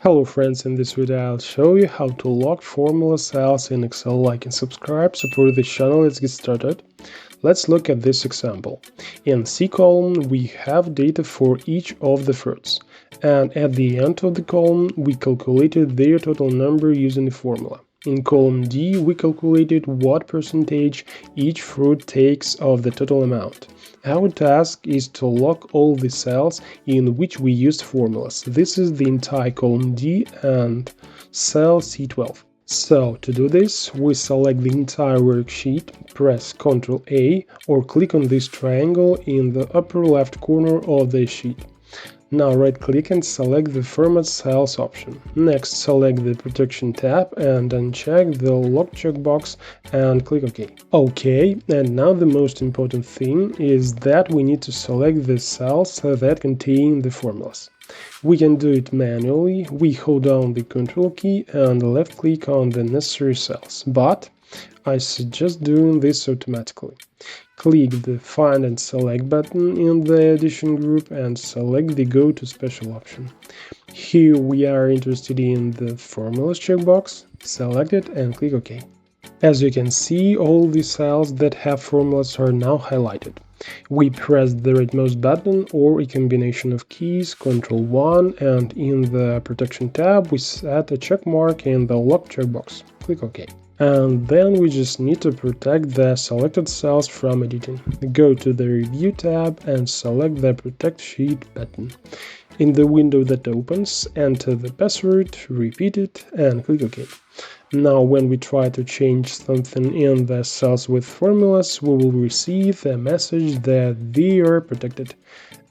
Hello friends, in this video I'll show you how to lock formula cells in Excel. Like and subscribe, support this channel. Let's get started. Let's look at this example. In C column we have data for each of the fruits, and at the end of the column we calculated their total number using the formula. In column D we calculated what percentage each fruit takes of the total amount. Our task is to lock all the cells in which we used formulas. This is the entire column D and cell C12. So, to do this, we select the entire worksheet, press Ctrl A or click on this triangle in the upper left corner of the sheet. Now right-click and select the Format Cells option. Next, select the Protection tab and uncheck the Lock checkbox and click OK. OK, and now the most important thing is that we need to select the cells that contain the formulas. We can do it manually. We hold down the Ctrl key and left-click on the necessary cells, but I suggest doing this automatically. Click the Find and Select button in the Addition group and select the Go to Special option. Here we are interested in the Formulas checkbox. Select it and click OK. As you can see, all the cells that have formulas are now highlighted. We press the rightmost button or a combination of keys, Ctrl 1, and in the Protection tab we set a check mark in the Lock checkbox. Click OK. And then we just need to protect the selected cells from editing. Go to the Review tab and select the Protect Sheet button. In the window that opens, enter the password, repeat it, and click OK. Now when we try to change something in the cells with formulas, we will receive a message that they are protected,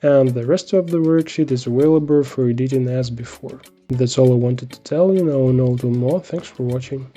and the rest of the worksheet is available for editing as before. That's all I wanted to tell you. Now know a little more. Thanks for watching.